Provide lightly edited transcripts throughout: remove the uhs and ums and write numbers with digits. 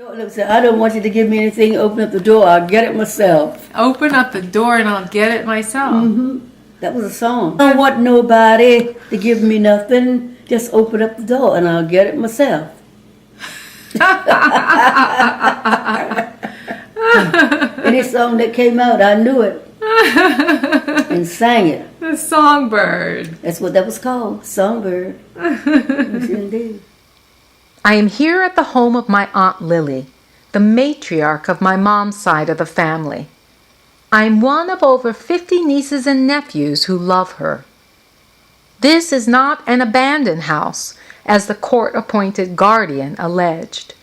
I don't want you to give me anything. Open up the door. I'll get it myself. Open up the door and I'll get it myself. Mm-hmm. That was a song. I don't want nobody to give me nothing. Just open up the door and I'll get it myself. Any song that came out, I knew it and sang it. The songbird. That's what that was called, songbird. Yes, indeed. I am here at the home of my Aunt Lillie, the matriarch of my mom's side of the family. I am one of over 50 nieces and nephews who love her. This is not an abandoned house, as the court-appointed guardian alleged.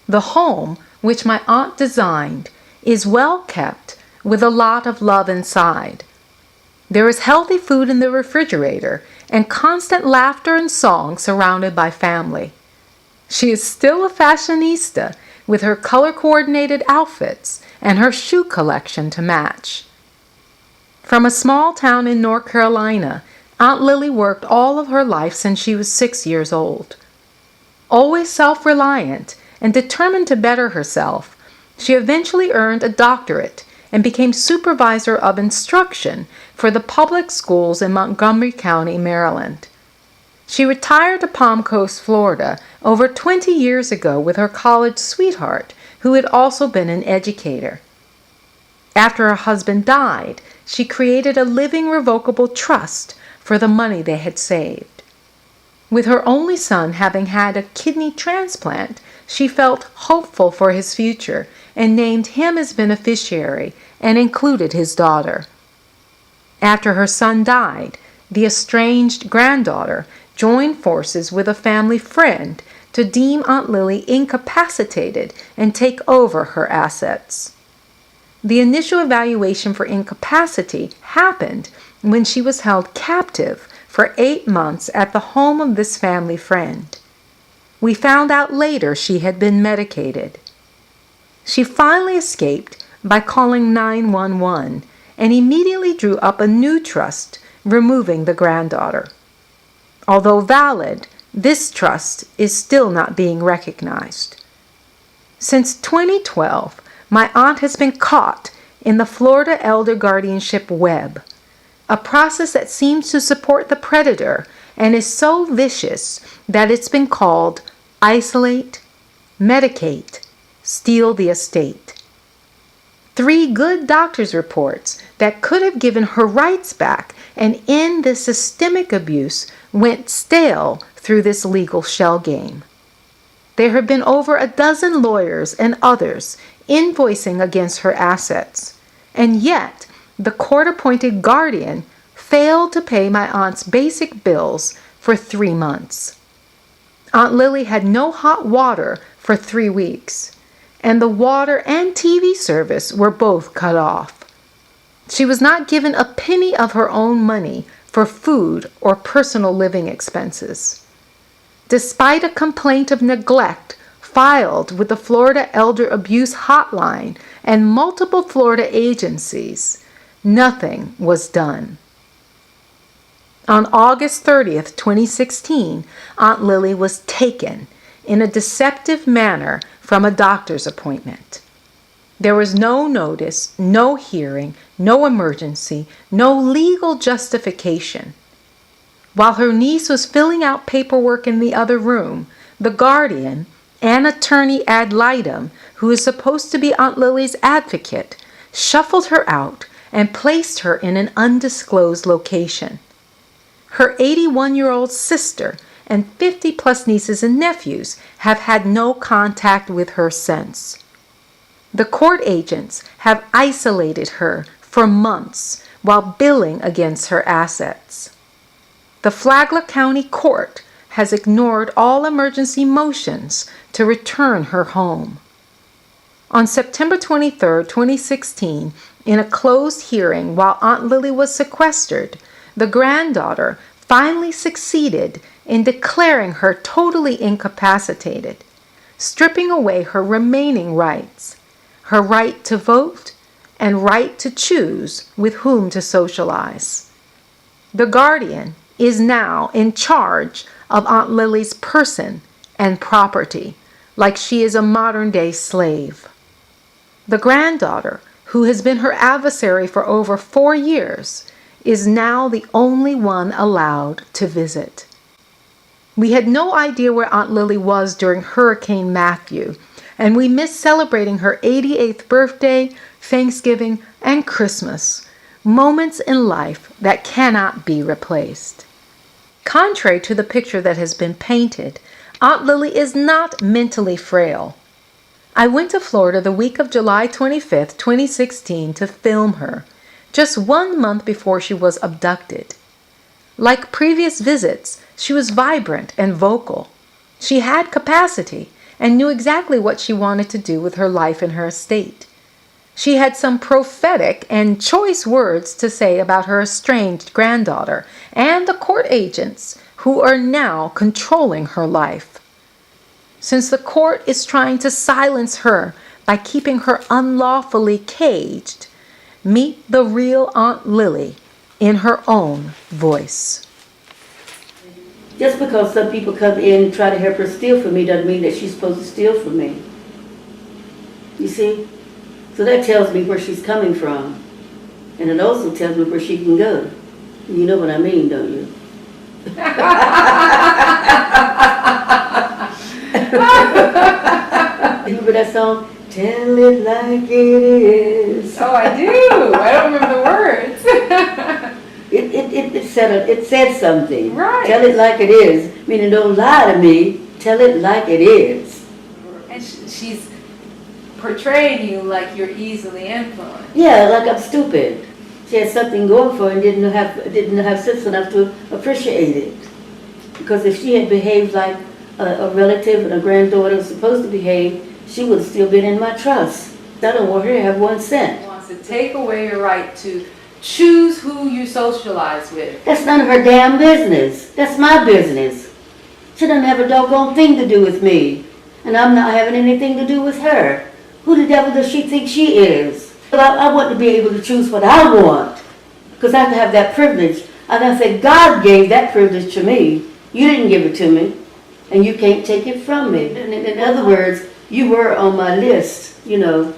The home, which my aunt designed, is well kept with a lot of love inside. There is healthy food in the refrigerator and constant laughter and song surrounded by family. She is still a fashionista with her color-coordinated outfits and her shoe collection to match. From a small town in North Carolina, Aunt Lillie worked all of her life since she was 6 years old. Always self-reliant and determined to better herself, she eventually earned a doctorate and became supervisor of instruction for the public schools in Montgomery County, Maryland. She retired to Palm Coast, Florida, over 20 years ago with her college sweetheart, who had also been an educator. After her husband died, she created a living revocable trust for the money they had saved. With her only son having had a kidney transplant, she felt hopeful for his future and named him as beneficiary and included his daughter. After her son died, the estranged granddaughter joined forces with a family friend to deem Aunt Lillie incapacitated and take over her assets. The initial evaluation for incapacity happened when she was held captive for 8 months at the home of this family friend. We found out later she had been medicated. She finally escaped by calling 911 and immediately drew up a new trust, removing the granddaughter. Although valid, this trust is still not being recognized. Since 2012, my aunt has been caught in the Florida Elder Guardianship web, a process that seems to support the predator and is so vicious that it's been called isolate, medicate, steal the estate. 3 good doctor's reports that could have given her rights back and end this systemic abuse went stale through this legal shell game. There have been over a dozen lawyers and others invoicing against her assets, and yet the court-appointed guardian failed to pay my aunt's basic bills for 3 months. Aunt Lillie had no hot water for 3 weeks, and the water and TV service were both cut off. She was not given a penny of her own money for food or personal living expenses. Despite a complaint of neglect filed with the Florida Elder Abuse Hotline and multiple Florida agencies, nothing was done. On August 30th, 2016, Aunt Lillie was taken in a deceptive manner from a doctor's appointment. There was no notice, no hearing, no emergency, no legal justification. While her niece was filling out paperwork in the other room, the guardian, an attorney ad litem, who is supposed to be Aunt Lillie's advocate, shuffled her out and placed her in an undisclosed location. Her 81-year-old sister and 50-plus nieces and nephews have had no contact with her since. The court agents have isolated her for months while billing against her assets. The Flagler County Court has ignored all emergency motions to return her home. On September 23, 2016, in a closed hearing while Aunt Lillie was sequestered, the granddaughter finally succeeded in declaring her totally incapacitated, stripping away her remaining rights, her right to vote and right to choose with whom to socialize. The guardian is now in charge of Aunt Lillie's person and property, like she is a modern-day slave. The granddaughter, who has been her adversary for over 4 years, is now the only one allowed to visit. We had no idea where Aunt Lillie was during Hurricane Matthew, and we missed celebrating her 88th birthday, Thanksgiving, and Christmas, moments in life that cannot be replaced. Contrary to the picture that has been painted, Aunt Lillie is not mentally frail. I went to Florida the week of July 25th, 2016 to film her, just 1 month before she was abducted. Like previous visits, she was vibrant and vocal. She had capacity and knew exactly what she wanted to do with her life and her estate. She had some prophetic and choice words to say about her estranged granddaughter and the court agents who are now controlling her life. Since the court is trying to silence her by keeping her unlawfully caged, meet the real Aunt Lillie in her own voice. Just because some people come in and try to help her steal from me doesn't mean that she's supposed to steal from me. You see? So that tells me where she's coming from. And it also tells me where she can go. You know what I mean, don't you? Remember that song? Tell it like it is. Oh, I do. I don't remember the words. It said something. Right. Tell it like it is. Meaning don't lie to me. Tell it like it is. And she's portraying you like you're easily influenced. Yeah, like I'm stupid. She had something going for her and didn't have sense enough to appreciate it. Because if she had behaved like a relative and a granddaughter was supposed to behave, she would have still been in my trust. I don't want her to have 1 cent. She wants to take away your right to choose who you socialize with. That's none of her damn business. That's my business. She doesn't have a doggone thing to do with me. And I'm not having anything to do with her. Who the devil does she think she is? I want to be able to choose what I want. Because I have to have that privilege. And I say, God gave that privilege to me. You didn't give it to me. And you can't take it from me. In other words, you were on my list, of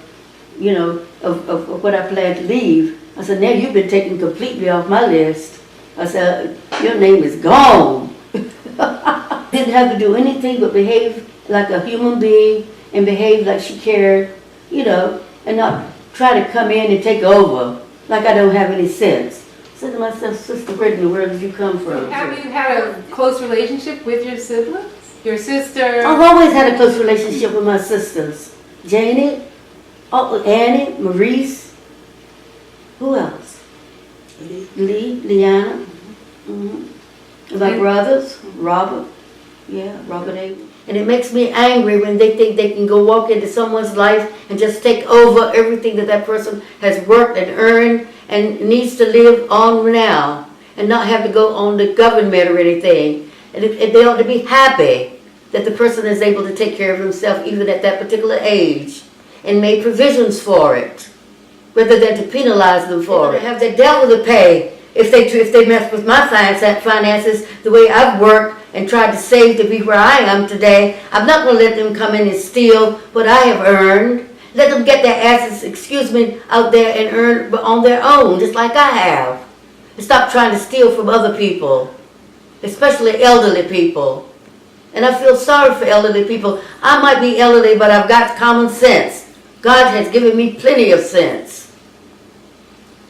what I plan to leave. I said, now you've been taken completely off my list. I said, your name is gone. Didn't have to do anything but behave like a human being and behave like she cared, and not try to come in and take over like I don't have any sense. I said to myself, sister, where in the world did you come from? Have you had a close relationship with your siblings? Your sister? I've always had a close relationship with my sisters. Janie, Annie, Maurice. Who else? Leanna. Mm-hmm. My brothers, Robert. Yeah, Robert Abel. And it makes me angry when they think they can go walk into someone's life and just take over everything that person has worked and earned and needs to live on now and not have to go on the government or anything. And they ought to be happy that the person is able to take care of himself even at that particular age and made provisions for it, rather than to penalize them for it. Have the devil to pay if they mess with my finances the way I've worked and tried to save to be where I am today. I'm not going to let them come in and steal what I have earned. Let them get their asses, out there and earn on their own, just like I have. And stop trying to steal from other people, especially elderly people. And I feel sorry for elderly people. I might be elderly, but I've got common sense. God has given me plenty of sense.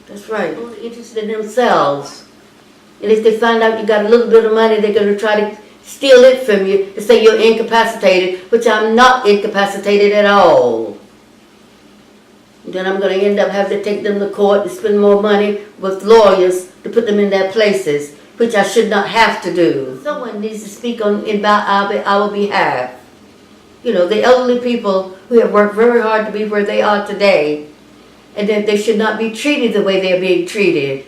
That's right. They're interested in themselves. And if they find out you got a little bit of money, they're going to try to steal it from you and say you're incapacitated, which I'm not incapacitated at all. And then I'm going to end up having to take them to court and spend more money with lawyers to put them in their places, which I should not have to do. Someone needs to speak on our behalf. The elderly people who have worked very hard to be where they are today, and that they should not be treated the way they're being treated.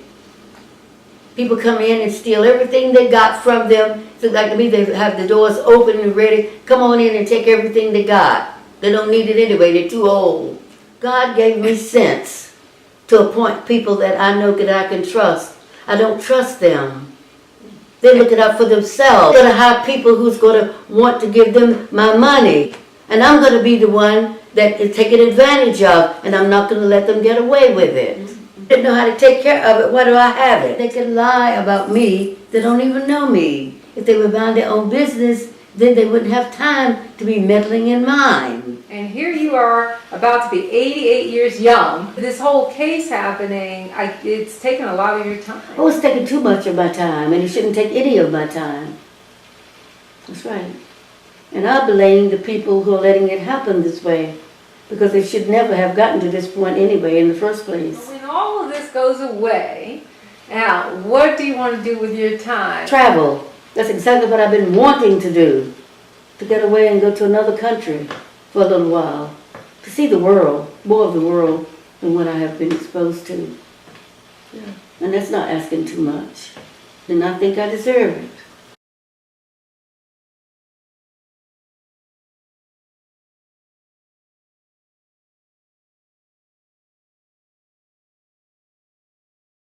People come in and steal everything they got from them. So like to me, they have the doors open and ready. Come on in and take everything they got. They don't need it anyway. They're too old. God gave me sense to appoint people that I know that I can trust. I don't trust them. They're looking out for themselves. They're going to hire people who's going to want to give them my money. And I'm going to be the one that is taken advantage of, and I'm not going to let them get away with it. They don't know how to take care of it. Why do I have it? They can lie about me. They don't even know me. If they would mind their own business, then they wouldn't have time to be meddling in mine. And here you are, about to be 88 years young. This whole case happening, it's taken a lot of your time. Oh, it's taking too much of my time, and it shouldn't take any of my time. That's right. And I blame the people who are letting it happen this way, because they should never have gotten to this point anyway in the first place. When all of this goes away, now, what do you want to do with your time? Travel. That's exactly what I've been wanting to do. To get away and go to another country for a little while. To see the world, more of the world than what I have been exposed to. Yeah. And that's not asking too much. And I think I deserve it.